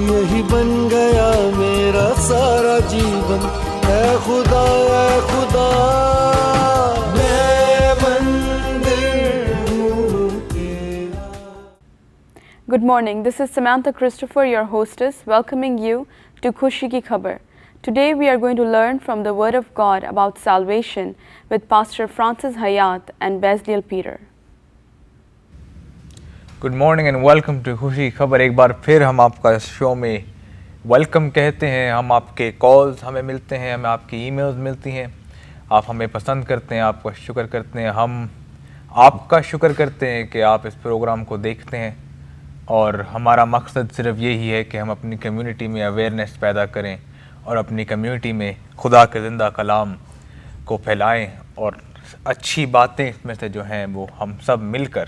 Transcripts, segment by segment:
یہی بن گیا میرا سارا جیون، اے خدا اے خدا میں مندر ہوں تیرا. Good morning. This is Samantha Christopher, your hostess, welcoming you to Khushi Ki Khabar. Today we are going to learn from the Word of God about salvation with Pastor Francis Hayat and Bezliel Peter. Good morning and welcome to Khushi Khabar. ایک بار پھر ہم آپ کا اس شو میں welcome کہتے ہیں. ہم آپ کے کالز ہمیں ملتے ہیں، ہمیں آپ کی ای میلز ملتی ہیں، آپ ہمیں پسند کرتے ہیں، آپ کا شکر کرتے ہیں. ہم آپ کا شکر کرتے ہیں کہ آپ اس پروگرام کو دیکھتے ہیں، اور ہمارا مقصد صرف یہی ہے کہ ہم اپنی کمیونٹی میں اویئرنیس پیدا کریں اور اپنی کمیونٹی میں خدا کے زندہ کلام کو پھیلائیں، اور اچھی باتیں اس میں سے جو ہیں وہ ہم سب مل کر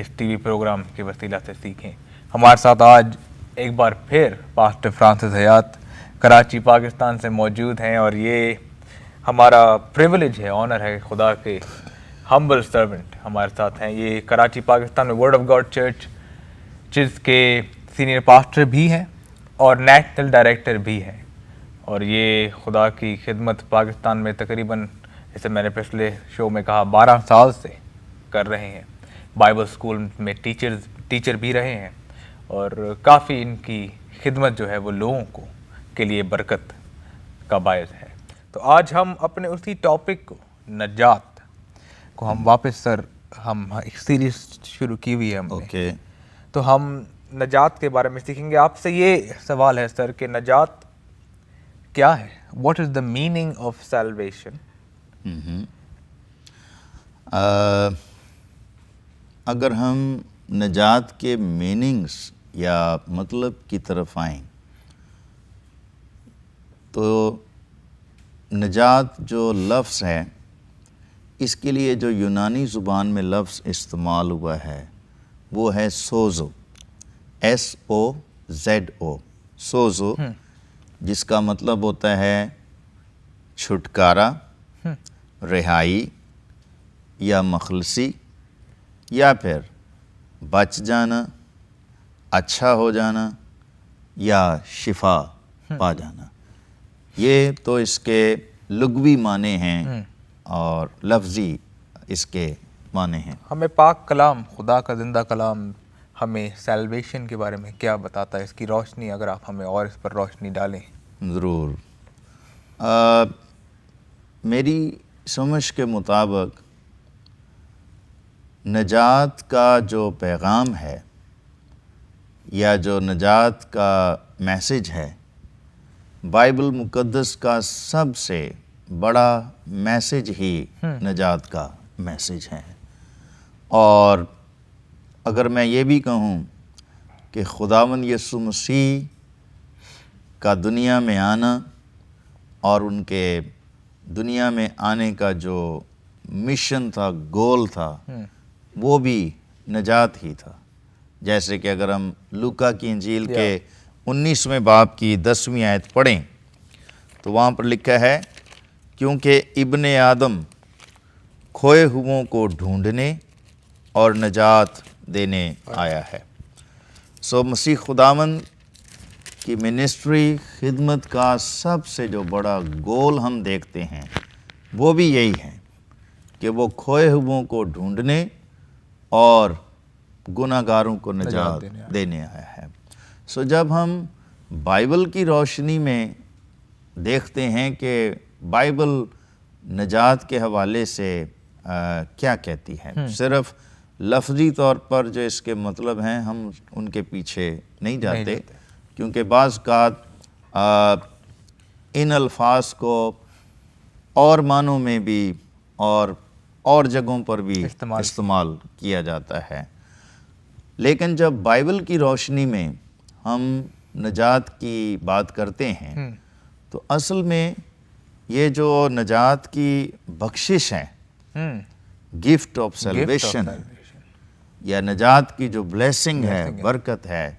اس ٹی وی پروگرام کے وسیلہ سے سیکھیں. ہمارے ساتھ آج ایک بار پھر پاسٹر فرانسس حیات کراچی پاکستان سے موجود ہیں، اور یہ ہمارا پریویلیج ہے، آنر ہے، خدا کے ہمبل سرونٹ ہمارے ساتھ ہیں. یہ کراچی پاکستان میں ورڈ آف گاڈ چرچ جس کے سینئر پاسٹر بھی ہیں اور نیشنل ڈائریکٹر بھی ہیں، اور یہ خدا کی خدمت پاکستان میں تقریباً جیسے میں نے پچھلے شو میں کہا 12 سال سے کر رہے ہیں. بائبل اسکول میں ٹیچر بھی رہے ہیں، اور کافی ان کی خدمت جو ہے وہ لوگوں کو کے لیے برکت کا باعث ہے. تو آج ہم اپنے اسی ٹاپک کو، نجات کو، ہم واپس ہم ایک سیریز شروع کی ہوئی ہے ہم نے. تو ہم نجات کے بارے میں سیکھیں گے. آپ سے یہ سوال ہے سر کہ نجات کیا ہے؟ What is the meaning of salvation? اگر ہم نجات کے میننگز یا مطلب کی طرف آئیں تو نجات جو لفظ ہے، اس کے لیے جو یونانی زبان میں لفظ استعمال ہوا ہے وہ ہے سوزو، SOZO، سوزو، جس کا مطلب ہوتا ہے چھٹکارا، رہائی یا مخلصی، یا پھر بچ جانا، اچھا ہو جانا، یا شفا پا جانا. یہ تو اس کے لغوی معنی ہیں اور لفظی اس کے معنی ہیں. ہمیں پاک کلام، خدا کا زندہ کلام ہمیں سیلویشن کے بارے میں کیا بتاتا ہے؟ اس کی روشنی اگر آپ ہمیں اور اس پر روشنی ڈالیں. ضرور. میری سمجھ کے مطابق نجات کا جو پیغام ہے یا جو نجات کا میسج ہے، بائبل مقدس کا سب سے بڑا میسج ہی نجات کا میسج ہے. اور اگر میں یہ بھی کہوں کہ خداوند یسوع مسیح کا دنیا میں آنا اور ان کے دنیا میں آنے کا جو مشن تھا، گول تھا، وہ بھی نجات ہی تھا. جیسے کہ اگر ہم لوکا کی انجیل کے 19ویں باب کی 10ویں آیت پڑھیں تو وہاں پر لکھا ہے، کیونکہ ابن آدم کھوئے ہوئوں کو ڈھونڈنے اور نجات دینے آیا ہے. سو مسیح خداوند کی منسٹری، خدمت کا سب سے جو بڑا گول ہم دیکھتے ہیں وہ بھی یہی ہے کہ وہ کھوئے ہوئوں کو ڈھونڈنے اور گناہ گاروں کو نجات دینے آیا ہے. سو جب ہم بائبل کی روشنی میں دیکھتے ہیں کہ بائبل نجات کے حوالے سے کیا کہتی ہے، صرف لفظی طور پر جو اس کے مطلب ہیں ہم ان کے پیچھے نہیں جاتے، کیونکہ بعض اوقات ان الفاظ کو اور معنوں میں بھی اور جگہوں پر بھی استعمال کیا جاتا ہے. لیکن جب بائبل کی روشنی میں ہم نجات کی بات کرتے ہیں تو اصل میں یہ جو نجات کی بخشش ہے، گفٹ آف سیلویشن، یا نجات کی جو بلیسنگ ہے، برکت ہے،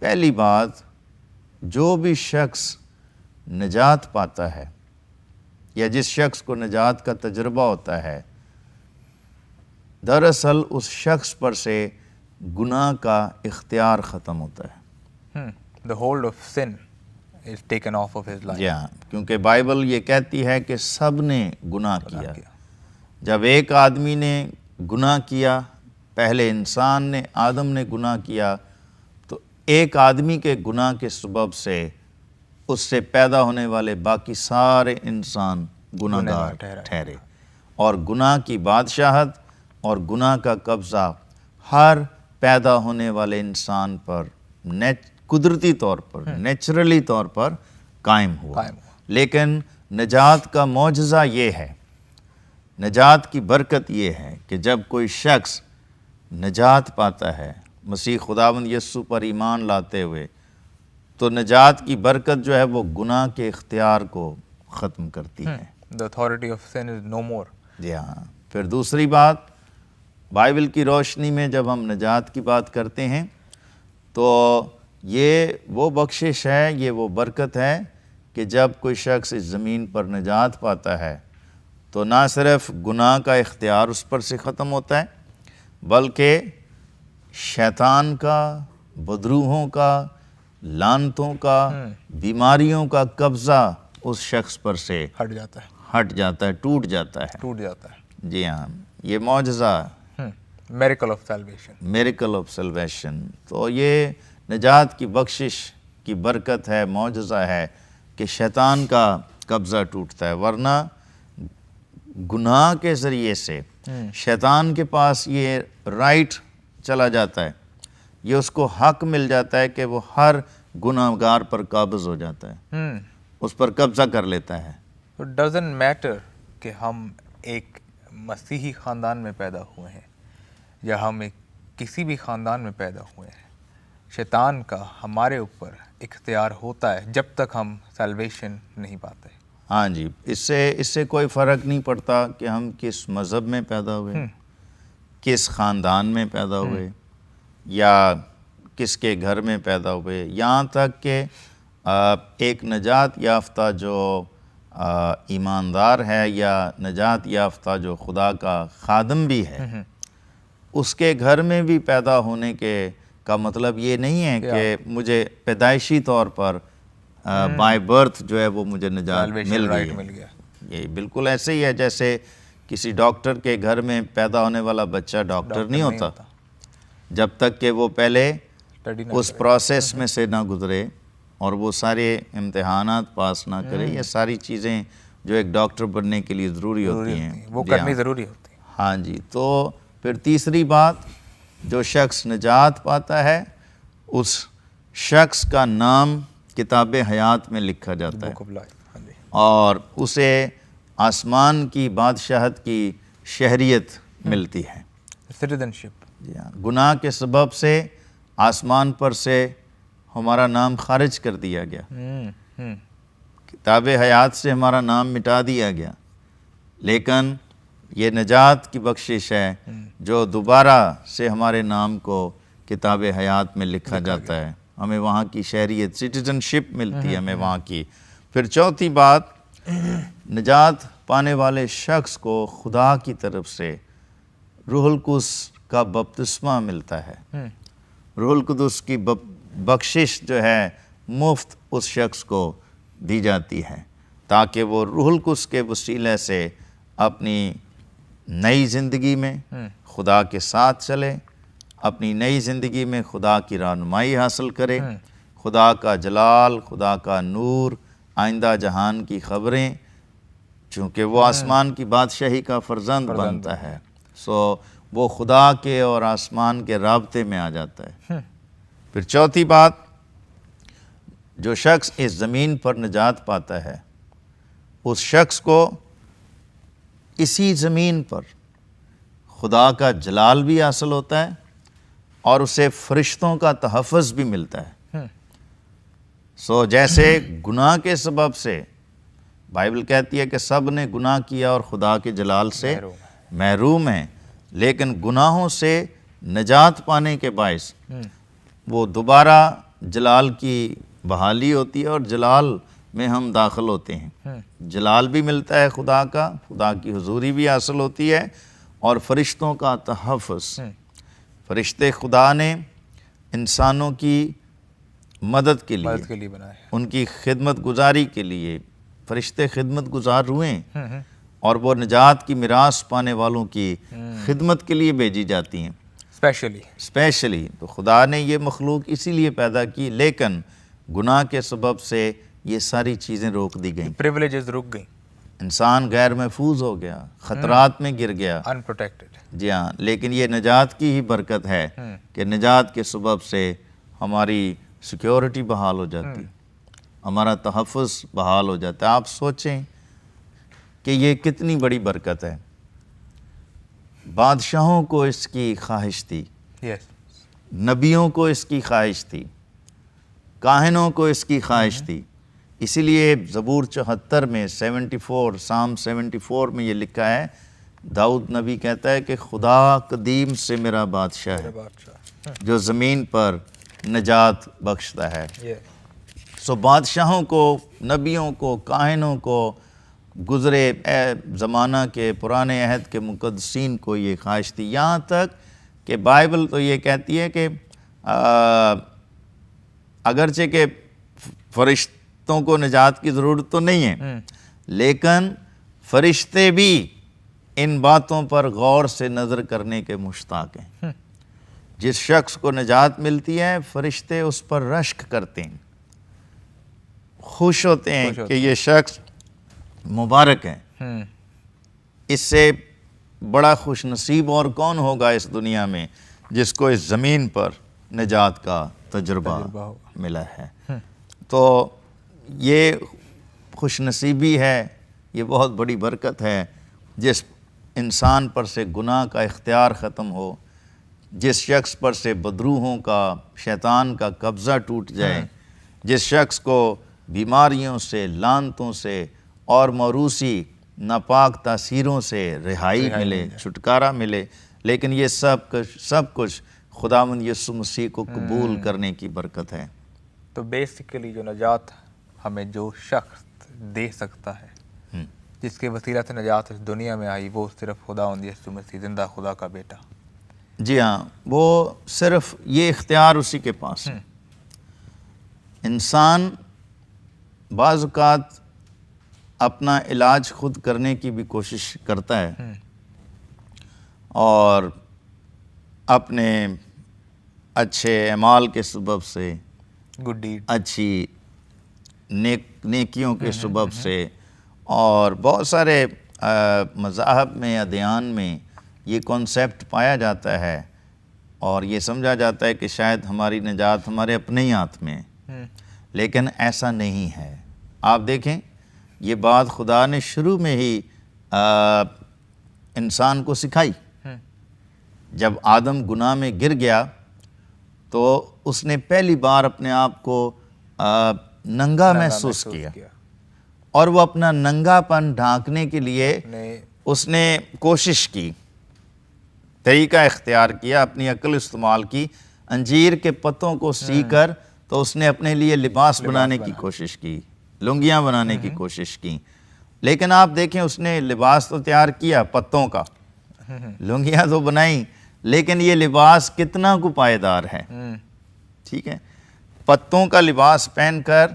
پہلی بات جو بھی شخص نجات پاتا ہے یا جس شخص کو نجات کا تجربہ ہوتا ہے، دراصل اس شخص پر سے گناہ کا اختیار ختم ہوتا ہے. The hold of sin is taken off of his life. جی ہاں، کیونکہ بائبل یہ کہتی ہے کہ سب نے گناہ کیا. جب ایک آدمی نے گناہ کیا، پہلے انسان نے، آدم نے گناہ کیا، تو ایک آدمی کے گناہ کے سبب سے اس سے پیدا ہونے والے باقی سارے انسان گناہگار ٹھہرے، اور گناہ کی بادشاہت اور گناہ کا قبضہ ہر پیدا ہونے والے انسان پر قدرتی طور پر، نیچرلی طور پر قائم ہوا. لیکن نجات کا معجزہ یہ ہے، نجات کی برکت یہ ہے کہ جب کوئی شخص نجات پاتا ہے مسیح خداوند یسوع پر ایمان لاتے ہوئے، تو نجات کی برکت جو ہے وہ گناہ کے اختیار کو ختم کرتی ہے. The authority of sin is no more. جی ہاں. پھر دوسری بات، بائبل کی روشنی میں جب ہم نجات کی بات کرتے ہیں تو یہ وہ بخشش ہے، یہ وہ برکت ہے کہ جب کوئی شخص اس زمین پر نجات پاتا ہے تو نہ صرف گناہ کا اختیار اس پر سے ختم ہوتا ہے، بلکہ شیطان کا، بدروحوں کا، لعنتوں کا، بیماریوں کا قبضہ اس شخص پر سے ہٹ جاتا ہے، ٹوٹ جاتا ہے. جی ہاں، یہ معجزہ، Miracle of salvation. Miracle of salvation. تو یہ نجات کی بخشش کی برکت ہے، معجزہ ہے کہ شیطان کا قبضہ ٹوٹتا ہے. ورنہ گناہ کے ذریعے سے شیطان کے پاس یہ رائٹ چلا جاتا ہے، یہ اس کو حق مل جاتا ہے کہ وہ ہر گناہ گار پر قابض ہو جاتا ہے، اس پر قبضہ کر لیتا ہے. It doesn't matter کہ ہم ایک مسیحی خاندان میں پیدا ہوئے ہیں یا ہم ایک کسی بھی خاندان میں پیدا ہوئے ہیں، شیطان کا ہمارے اوپر اختیار ہوتا ہے جب تک ہم سیلویشن نہیں پاتے. ہاں جی، اس سے کوئی فرق نہیں پڑتا کہ ہم کس مذہب میں پیدا ہوئے، کس خاندان میں پیدا ہوئے، یا کس کے گھر میں پیدا ہوئے، یہاں تک کہ ایک نجات یافتہ جو ایماندار ہے یا نجات یافتہ جو خدا کا خادم بھی ہے، اس کے گھر میں بھی پیدا ہونے کا مطلب یہ نہیں ہے کہ مجھے پیدائشی طور پر بائی برتھ جو ہے وہ مجھے نجات مل گئی ہے. یہ بالکل ایسے ہی ہے جیسے کسی ڈاکٹر کے گھر میں پیدا ہونے والا بچہ ڈاکٹر نہیں ہوتا جب تک کہ وہ پہلے اس پروسیس میں سے نہ گزرے اور وہ سارے امتحانات پاس نہ کرے. یہ ساری چیزیں جو ایک ڈاکٹر بننے کے لیے ضروری ہوتی ہیں، وہ کرنی ضروری ہوتی ہے. ہاں جی. تو پھر تیسری بات، جو شخص نجات پاتا ہے اس شخص کا نام کتاب حیات میں لکھا جاتا ہے اور اسے آسمان کی بادشاہت کی شہریت ملتی ہے. سٹیزنشپ. جی ہاں. گناہ کے سبب سے آسمان پر سے ہمارا نام خارج کر دیا گیا، کتاب حیات سے ہمارا نام مٹا دیا گیا، لیکن یہ نجات کی بخشش ہے جو دوبارہ سے ہمارے نام کو کتاب حیات میں لکھا جاتا ہے. ہمیں وہاں کی شہریت، سٹیزنشپ ملتی ہے ہمیں وہاں کی. پھر چوتھی بات، نجات پانے والے شخص کو خدا کی طرف سے روح القدس کا بپتسمہ ملتا ہے. روح القدس کی بخشش جو ہے مفت اس شخص کو دی جاتی ہے تاکہ وہ روح القدس کے وسیلے سے اپنی نئی زندگی میں خدا کے ساتھ چلے، اپنی نئی زندگی میں خدا کی رہنمائی حاصل کرے، خدا کا جلال، خدا کا نور، آئندہ جہان کی خبریں، چونکہ وہ آسمان کی بادشاہی کا فرزند بنتا ہے، وہ خدا کے اور آسمان کے رابطے میں آ جاتا ہے. پھر چوتھی بات، جو شخص اس زمین پر نجات پاتا ہے اس شخص کو اسی زمین پر خدا کا جلال بھی حاصل ہوتا ہے اور اسے فرشتوں کا تحفظ بھی ملتا ہے. جیسے گناہ کے سبب سے بائبل کہتی ہے کہ سب نے گناہ کیا اور خدا کے جلال سے محروم ہیں، لیکن گناہوں سے نجات پانے کے باعث وہ دوبارہ جلال کی بحالی ہوتی ہے اور جلال میں ہم داخل ہوتے ہیں. جلال بھی ملتا ہے خدا کا، خدا کی حضوری بھی حاصل ہوتی ہے اور فرشتوں کا تحفظ. فرشتے خدا نے انسانوں کی مدد کے لیے بنائے، ان کی خدمت گزاری کے لیے فرشتے خدمت گزار ہوئے ہیں، اور وہ نجات کی میراث پانے والوں کی خدمت کے لیے بھیجی جاتی ہیں اسپیشلی. تو خدا نے یہ مخلوق اسی لیے پیدا کی، لیکن گناہ کے سبب سے یہ ساری چیزیں روک دی گئیں، پریولیجز رک گئیں، انسان غیر محفوظ ہو گیا، خطرات میں گر گیا. انپروٹیکٹڈ. جی ہاں، لیکن یہ نجات کی ہی برکت ہے کہ نجات کے سبب سے ہماری سیکیورٹی بحال ہو جاتی، ہمارا تحفظ بحال ہو جاتا ہے. آپ سوچیں کہ یہ کتنی بڑی برکت ہے. بادشاہوں کو اس کی خواہش تھی، یس، نبیوں کو اس کی خواہش تھی، کاہنوں کو اس کی خواہش تھی. اسی لیے زبور 74 میں 74 سام 74 میں یہ لکھا ہے، داؤد نبی کہتا ہے کہ خدا قدیم سے میرا بادشاہ ہے جو زمین پر نجات بخشتا ہے. سو بادشاہوں کو، نبیوں کو، کاہنوں کو، گزرے زمانہ کے پرانے عہد کے مقدسین کو یہ خواہش تھی، یہاں تک کہ بائبل تو یہ کہتی ہے کہ اگرچہ کہ فرشتوں کو نجات کی ضرورت تو نہیں ہے، لیکن فرشتے بھی ان باتوں پر غور سے نظر کرنے کے مشتاق ہیں. جس شخص کو نجات ملتی ہے فرشتے اس پر رشک کرتے ہیں، خوش ہوتے ہیں کہ یہ شخص مبارک ہے. اس سے بڑا خوش نصیب اور کون ہوگا اس دنیا میں جس کو اس زمین پر نجات کا تجربہ ملا ہے. تو یہ خوش نصیبی ہے، یہ بہت بڑی برکت ہے. جس انسان پر سے گناہ کا اختیار ختم ہو، جس شخص پر سے بدروحوں کا، شیطان کا قبضہ ٹوٹ جائے، جس شخص کو بیماریوں سے، لعنتوں سے اور موروثی ناپاک تاثیروں سے رہائی ملے، چھٹکارا ملے. لیکن یہ سب کچھ خداوند یسوع مسیح کو قبول کرنے کی برکت ہے. تو بیسیکلی جو نجات ہمیں جو شخص دے سکتا ہے، جس کے وسیلہ سے نجات اس دنیا میں آئی، وہ صرف خداوند یسوع مسیح، زندہ خدا کا بیٹا. جی ہاں، وہ صرف یہ اختیار اسی کے پاس ہے. انسان بعض اوقات اپنا علاج خود کرنے کی بھی کوشش کرتا ہے اور اپنے اچھے اعمال کے سبب سے، گڈ ڈیڈ، اچھی نیکیوں کے سبب سے، اور بہت سارے مذاہب میں، ادیان میں یہ کانسیپٹ پایا جاتا ہے اور یہ سمجھا جاتا ہے کہ شاید ہماری نجات ہمارے اپنے ہی ہاتھ میں ہے. لیکن ایسا نہیں ہے. آپ دیکھیں، یہ بات خدا نے شروع میں ہی انسان کو سکھائی. جب آدم گناہ میں گر گیا تو اس نے پہلی بار اپنے آپ کو ننگا محسوس کیا، اور وہ اپنا ننگا پن ڈھانکنے کے لیے اس نے کوشش کی، طریقہ اختیار کیا، اپنی عقل استعمال کی. انجیر کے پتوں کو سی کر تو اس نے اپنے لیے لباس بنانے کی کوشش کی، لنگیاں بنانے کی کوشش کی. لیکن آپ دیکھیں، اس نے لباس تو تیار کیا پتوں کا، لنگیاں تو بنائیں، لیکن یہ لباس کتنا کو پائیدار ہے؟ ٹھیک ہے، پتوں کا لباس پہن کر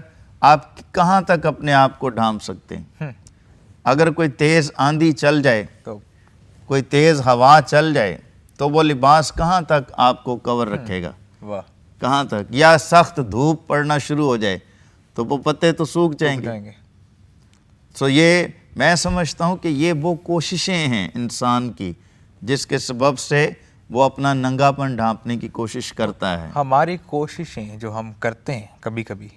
آپ کہاں تک اپنے آپ کو ڈھانپ سکتے ہیں؟ اگر کوئی تیز آندھی چل جائے، کوئی تیز ہوا چل جائے، تو وہ لباس کہاں تک آپ کو کور رکھے گا؟ کہاں تک؟ یا سخت دھوپ پڑنا شروع ہو جائے تو وہ پتے تو سوکھ جائیں گے. سو یہ میں سمجھتا ہوں کہ یہ وہ کوششیں ہیں انسان کی جس کے سبب سے وہ اپنا ننگا پن ڈھانپنے کی کوشش کرتا ہے. ہماری کوششیں جو ہم کرتے ہیں کبھی کبھی،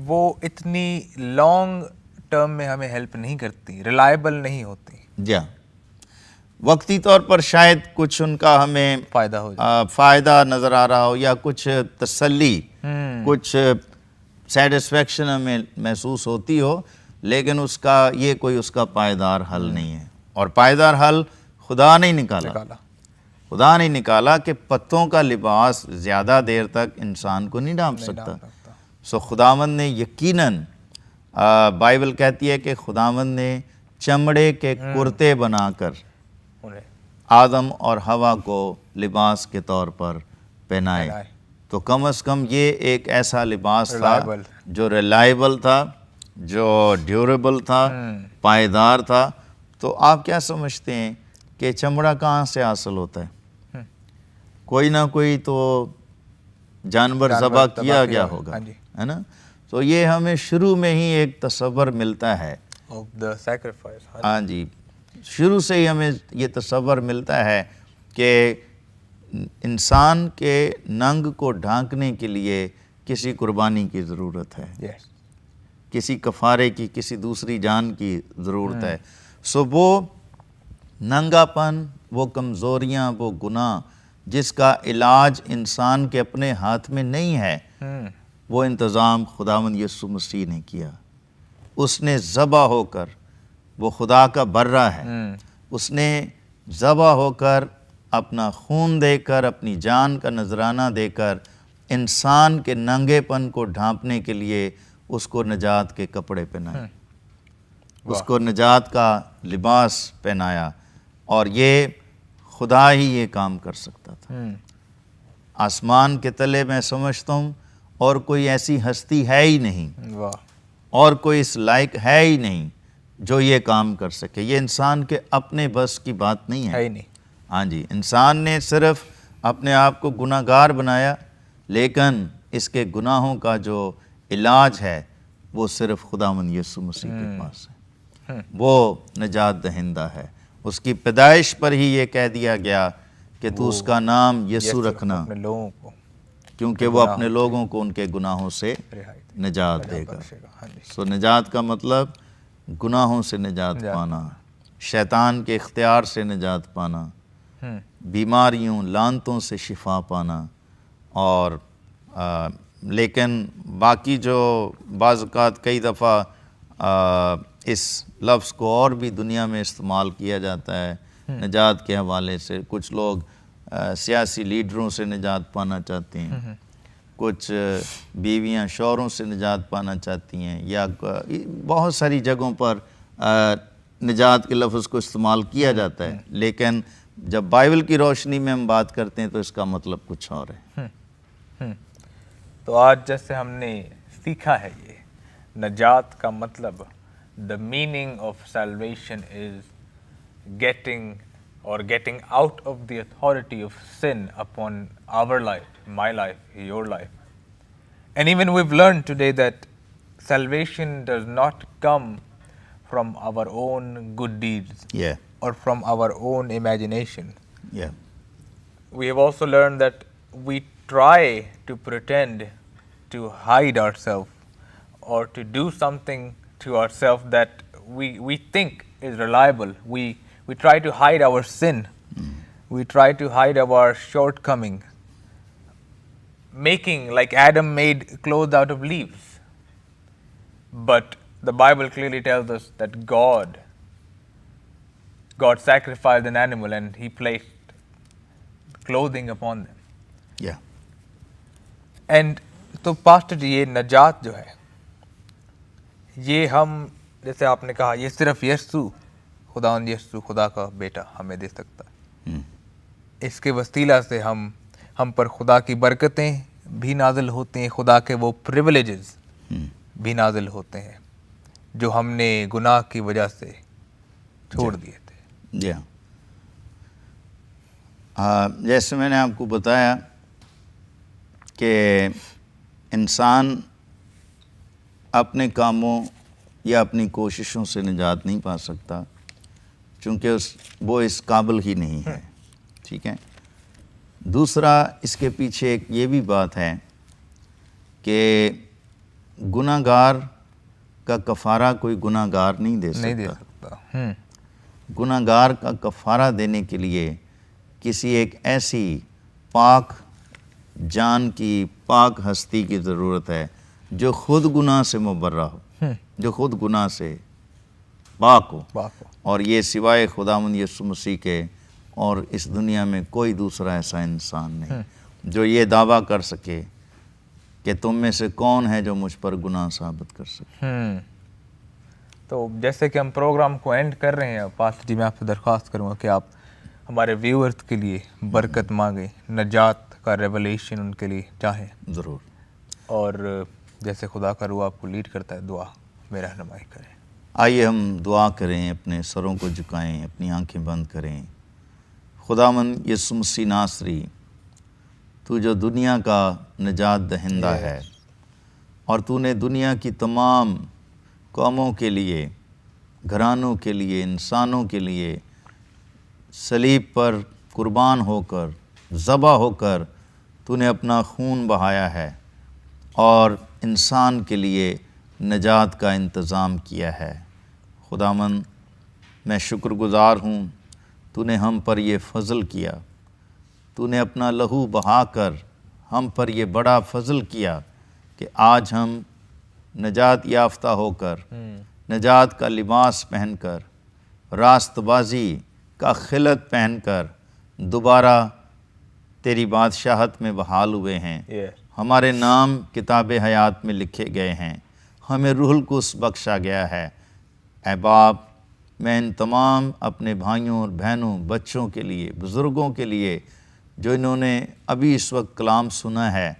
وہ اتنی لانگ ٹرم میں ہمیں ہیلپ نہیں کرتی، ریلائبل نہیں ہوتی. جی، وقتی طور پر شاید کچھ ان کا ہمیں فائدہ نظر آ رہا ہو، یا کچھ تسلی، کچھ سیٹسفیکشن ہمیں محسوس ہوتی ہو، لیکن اس کا یہ کوئی اس کا پائیدار حل نہیں ہے. اور پائیدار حل خدا نہیں نکالا. خدا نہیں نکالا کہ پتوں کا لباس زیادہ دیر تک انسان کو نہیں ڈھانپ سکتا. سو خداوند نے یقیناً، بائبل کہتی ہے کہ خداوند نے چمڑے کے کرتے بنا کر آدم اور حوا کو لباس کے طور پر پہنائے. پہنائے. تو کم از کم یہ ایک ایسا لباس تھا Reliable. جو ریلائبل تھا, جو ڈیوریبل تھا, پائیدار تھا. تو آپ کیا سمجھتے ہیں کہ چمڑا کہاں سے حاصل ہوتا ہے؟ کوئی نہ کوئی تو جانور ذبح کیا گیا ہوگا, ہے نا. تو یہ ہمیں شروع میں ہی ایک تصور ملتا ہے, Of the sacrifice. ہاں جی, شروع سے ہی ہمیں یہ تصور ملتا ہے کہ انسان کے ننگ کو ڈھانکنے کے لیے کسی قربانی کی ضرورت ہے, Yes. کسی کفارے کی, کسی دوسری جان کی ضرورت ہے. سو وہ ننگا پن, وہ کمزوریاں, وہ گناہ جس کا علاج انسان کے اپنے ہاتھ میں نہیں ہے, وہ انتظام خداوند یسوع مسیح نے کیا. اس نے ذبح ہو کر, وہ خدا کا برہ ہے, اس نے ذبح ہو کر اپنا خون دے کر, اپنی جان کا نذرانہ دے کر انسان کے ننگے پن کو ڈھانپنے کے لیے اس کو نجات کے کپڑے پہنائے, اس کو نجات کا لباس پہنایا. اور یہ خدا ہی یہ کام کر سکتا تھا. آسمان کے تلے میں سمجھتا ہوں اور کوئی ایسی ہستی ہے ہی نہیں, واہ. اور کوئی اس لائق ہے ہی نہیں جو یہ کام کر سکے. یہ انسان کے اپنے بس کی بات نہیں ہے ہے. ہی نہیں. ہاں جی, انسان نے صرف اپنے آپ کو گناہ گار بنایا, لیکن اس کے گناہوں کا جو علاج ہے وہ صرف خداوند یسوع مسیح کے پاس ہے. وہ نجات دہندہ ہے. اس کی پیدائش پر ہی یہ کہہ دیا گیا کہ تو اس کا نام یسوع رکھنا, اپنے لوگوں کو کیونکہ وہ اپنے لوگوں کو ان کے گناہوں سے نجات دے گا. سو نجات کا مطلب گناہوں سے نجات پانا, شیطان کے اختیار سے نجات پانا, بیماریوں لعنتوں سے شفا پانا. اور لیکن باقی جو بعض اوقات کئی دفعہ اس لفظ کو اور بھی دنیا میں استعمال کیا جاتا ہے نجات کے حوالے سے. کچھ لوگ سیاسی لیڈروں سے نجات پانا چاہتے ہیں, کچھ بیویاں شوہروں سے نجات پانا چاہتی ہیں, یا بہت ساری جگہوں پر نجات کے لفظ کو استعمال کیا جاتا ہے. لیکن جب بائبل کی روشنی میں ہم بات کرتے ہیں تو اس کا مطلب کچھ اور ہے. تو آج جیسے ہم نے سیکھا ہے یہ نجات کا مطلب, the meaning of salvation is getting out of the authority of sin upon our life, my life, your life. And even we've learned today that salvation does not come from our own good deeds Yeah. or from our own imagination. Yeah. We have also learned that we try to pretend to hide ourselves or to do something to ourselves that we think is reliable. We try to hide our sin. We try to hide our shortcoming, making like Adam made clothes out of leaves. But the Bible clearly tells us that God sacrificed an animal and He placed clothing upon them. Yeah. And تو pastor جی یہ نجات جو ہے یہ ہم جیسے آپ نے کہا یہ صرف یسوع خداوند یسوع خدا کا بیٹا ہمیں دے سکتا ہے. اس کے وسیلہ سے ہم پر خدا کی برکتیں بھی نازل ہوتے ہیں, خدا کے وہ پریولیجز بھی نازل ہوتے ہیں جو ہم نے گناہ کی وجہ سے چھوڑ دیے تھے. جیسے میں نے آپ کو بتایا کہ انسان اپنے کاموں یا اپنی کوششوں سے نجات نہیں پا سکتا چونکہ وہ اس قابل ہی نہیں ہے. ٹھیک ہے. دوسرا اس کے پیچھے ایک یہ بھی بات ہے کہ گناہ گار کا کفارہ کوئی گناہ گار نہیں دے سکتا. گناہ گار کا کفارہ دینے کے لیے کسی ایک ایسی پاک جان کی, پاک ہستی کی ضرورت ہے جو خود گناہ سے مبرہ ہو, جو خود گناہ سے پاک ہو. اور یہ سوائے خداوند یسوع مسیح کے اور اس دنیا میں کوئی دوسرا ایسا انسان نہیں جو یہ دعویٰ کر سکے کہ تم میں سے کون ہے جو مجھ پر گناہ ثابت کر سکے. تو جیسے کہ ہم پروگرام کو اینڈ کر رہے ہیں پاسٹر جی, میں آپ سے درخواست کروں گا کہ آپ ہمارے ویورز کے لیے برکت مانگیں, نجات کا ریولیشن ان کے لیے چاہیں. ضرور. اور جیسے خدا کا روح آپ کو لیڈ کرتا ہے, دعا میں رہنمائی کریں. آئیے ہم دعا کریں, اپنے سروں کو جھکائیں, اپنی آنکھیں بند کریں. خداوند یسوع مسیح ناصری, تو جو دنیا کا نجات دہندہ ہے, اور تو نے دنیا کی تمام قوموں کے لیے, گھرانوں کے لیے, انسانوں کے لیے صلیب پر قربان ہو کر, ذبح ہو کر تو نے اپنا خون بہایا ہے, اور انسان کے لیے نجات کا انتظام کیا ہے. خداوند میں شکر گزار ہوں, تو نے ہم پر یہ فضل کیا, تو نے اپنا لہو بہا کر ہم پر یہ بڑا فضل کیا کہ آج ہم نجات یافتہ ہو کر, نجات کا لباس پہن کر, راست بازی کا خلعت پہن کر دوبارہ تیری بادشاہت میں بحال ہوئے ہیں. ہمارے نام کتاب حیات میں لکھے گئے ہیں, ہمیں روح القدس بخشا گیا ہے. اے باپ, میں ان تمام اپنے بھائیوں اور بہنوں, بچوں کے لیے, بزرگوں کے لیے جو انہوں نے ابھی اس وقت کلام سنا ہے,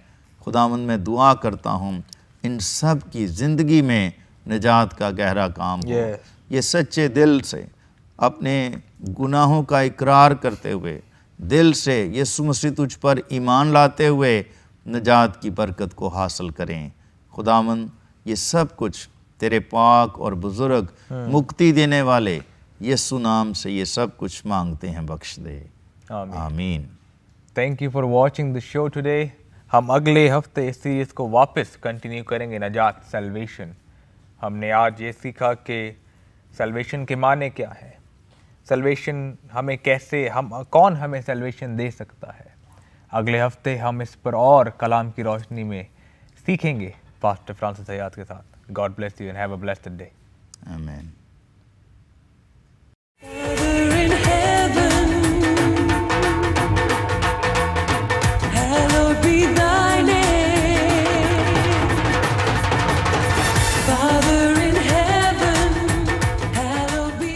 خداوند میں دعا کرتا ہوں ان سب کی زندگی میں نجات کا گہرا کام ہو. یہ سچے دل سے اپنے گناہوں کا اقرار کرتے ہوئے, دل سے یسوع مسیح تجھ پر ایمان لاتے ہوئے نجات کی برکت کو حاصل کریں. خداوند یہ سب کچھ تیرے پاک اور بزرگ مکتی دینے والے یسوع نام سے یہ سب کچھ مانگتے ہیں, بخش دے. آمین. Thank you for watching this show today. ہم اگلے ہفتے اس سیریز کو واپس کنٹینیو کریں گے, نجات, سیلویشن. ہم نے آج یہ سیکھا کہ سیلویشن کے معنی کیا ہے, سیلویشن ہمیں کیسے, کون ہمیں سیلویشن دے سکتا ہے. اگلے ہفتے ہم اس پر اور کلام کی روشنی میں سیکھیں گے پاسٹر فرانسس حیات کے ساتھ. God bless you and have a blessed day. Amen. Father in heaven, hallowed be thy name. Father in heaven, hallowed be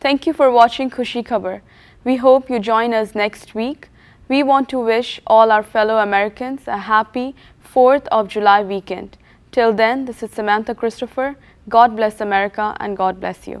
Thank you for watching Khushi Khabar. We hope you join us next week. We want to wish all our fellow Americans a happy 4th of July weekend. Till then, this is Samantha Christopher. God bless America and God bless you.